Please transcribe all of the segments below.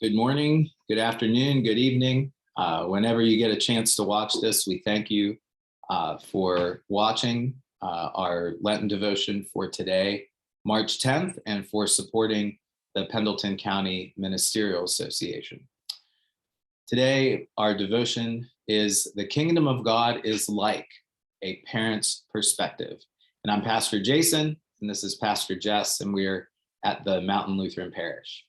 Good morning, good afternoon, good evening. Whenever you get a chance to watch this, we thank you for watching our Lenten devotion for today, March 10th, and for supporting the Pendleton County Ministerial Association. Today, our devotion is The Kingdom of God is Like a Parent's Perspective. And I'm Pastor Jason, and this is Pastor Jess, and we're at the Mountain Lutheran Parish.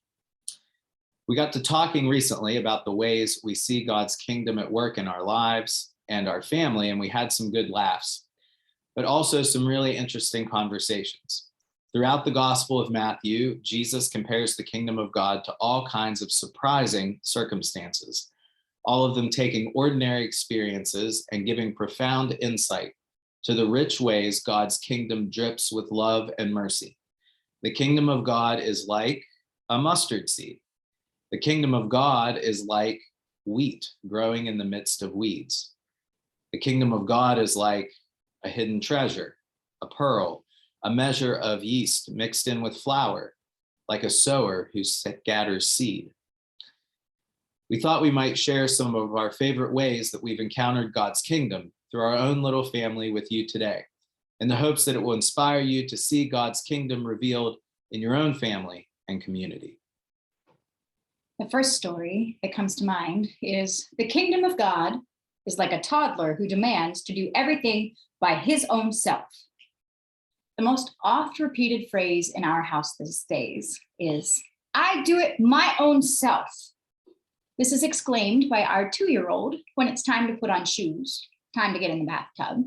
We got to talking recently about the ways we see God's kingdom at work in our lives and our family, and we had some good laughs, but also some really interesting conversations. Throughout the Gospel of Matthew, Jesus compares the kingdom of God to all kinds of surprising circumstances, all of them taking ordinary experiences and giving profound insight to the rich ways God's kingdom drips with love and mercy. The kingdom of God is like a mustard seed. The kingdom of God is like wheat growing in the midst of weeds. The kingdom of God is like a hidden treasure, a pearl, a measure of yeast mixed in with flour, like a sower who scatters seed. We thought we might share some of our favorite ways that we've encountered God's kingdom through our own little family with you today, in the hopes that it will inspire you to see God's kingdom revealed in your own family and community. The first story that comes to mind is the kingdom of God is like a toddler who demands to do everything by his own self. The most oft repeated phrase in our house these days is, I do it my own self. This is exclaimed by our 2-year-old when it's time to put on shoes, time to get in the bathtub,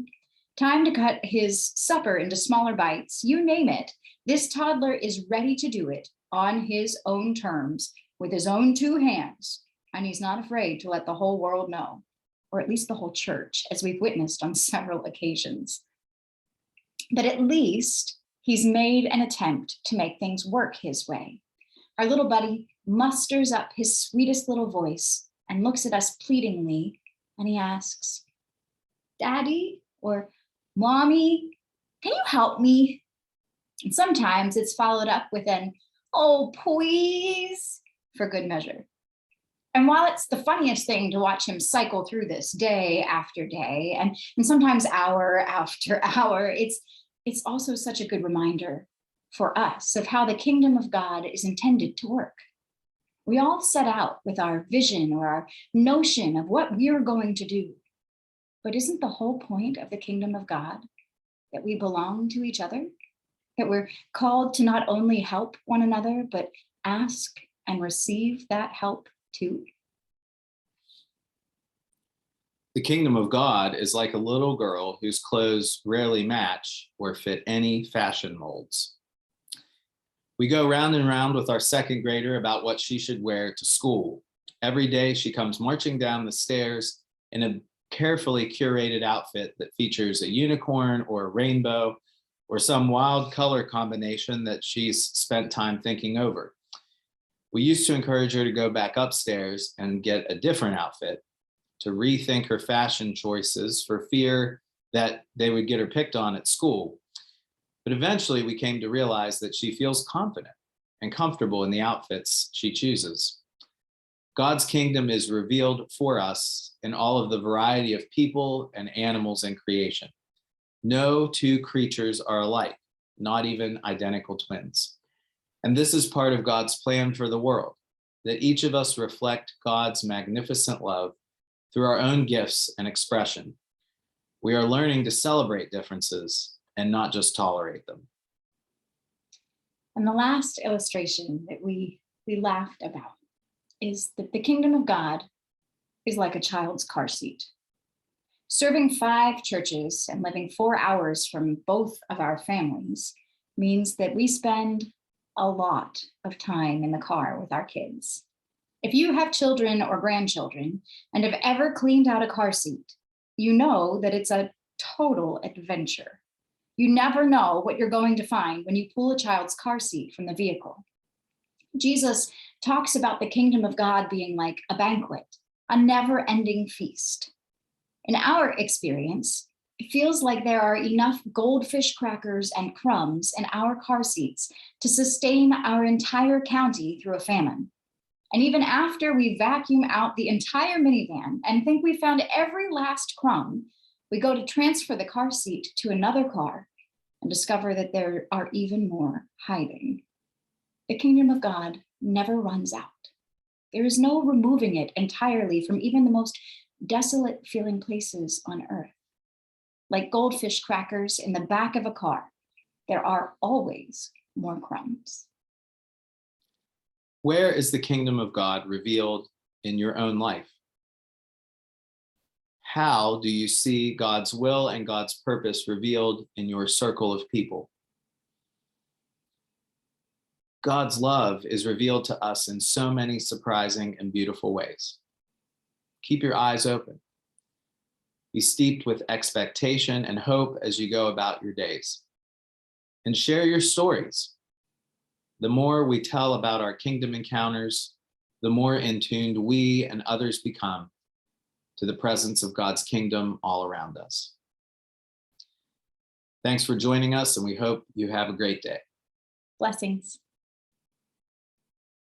time to cut his supper into smaller bites, you name it. This toddler is ready to do it on his own terms, with his own 2 hands, and he's not afraid to let the whole world know, or at least the whole church, as we've witnessed on several occasions. But at least he's made an attempt to make things work his way. Our little buddy musters up his sweetest little voice and looks at us pleadingly, and he asks, Daddy or Mommy, can you help me? And sometimes it's followed up with an, oh, please, for good measure. And while it's the funniest thing to watch him cycle through this day after day, and sometimes hour after hour, it's also such a good reminder for us of how the kingdom of God is intended to work. We all set out with our vision or our notion of what we're going to do. But isn't the whole point of the kingdom of God that we belong to each other? That we're called to not only help one another, but ask and receive that help too? The kingdom of God is like a little girl whose clothes rarely match or fit any fashion molds. We go round and round with our second grader about what she should wear to school. Every day she comes marching down the stairs in a carefully curated outfit that features a unicorn or a rainbow or some wild color combination that she's spent time thinking over. We used to encourage her to go back upstairs and get a different outfit, to rethink her fashion choices for fear that they would get her picked on at school. But eventually we came to realize that she feels confident and comfortable in the outfits she chooses. God's kingdom is revealed for us in all of the variety of people and animals in creation. No 2 creatures are alike, not even identical twins. And this is part of God's plan for the world, that each of us reflect God's magnificent love through our own gifts and expression. We are learning to celebrate differences and not just tolerate them. And the last illustration that we laughed about is that the kingdom of God is like a child's car seat. Serving 5 churches and living 4 hours from both of our families means that we spend a lot of time in the car with our kids. If you have children or grandchildren and have ever cleaned out a car seat, you know that it's a total adventure. You never know what you're going to find when you pull a child's car seat from the vehicle. Jesus talks about the kingdom of God being like a banquet, a never-ending feast. In our experience, it feels like there are enough goldfish crackers and crumbs in our car seats to sustain our entire county through a famine. And even after we vacuum out the entire minivan and think we found every last crumb, we go to transfer the car seat to another car and discover that there are even more hiding. The kingdom of God never runs out. There is no removing it entirely from even the most desolate feeling places on earth. Like goldfish crackers in the back of a car, there are always more crumbs. Where is the kingdom of God revealed in your own life? How do you see God's will and God's purpose revealed in your circle of people? God's love is revealed to us in so many surprising and beautiful ways. Keep your eyes open. Be steeped with expectation and hope as you go about your days. And share your stories. The more we tell about our kingdom encounters, the more in tune we and others become to the presence of God's kingdom all around us. Thanks for joining us, and we hope you have a great day. Blessings.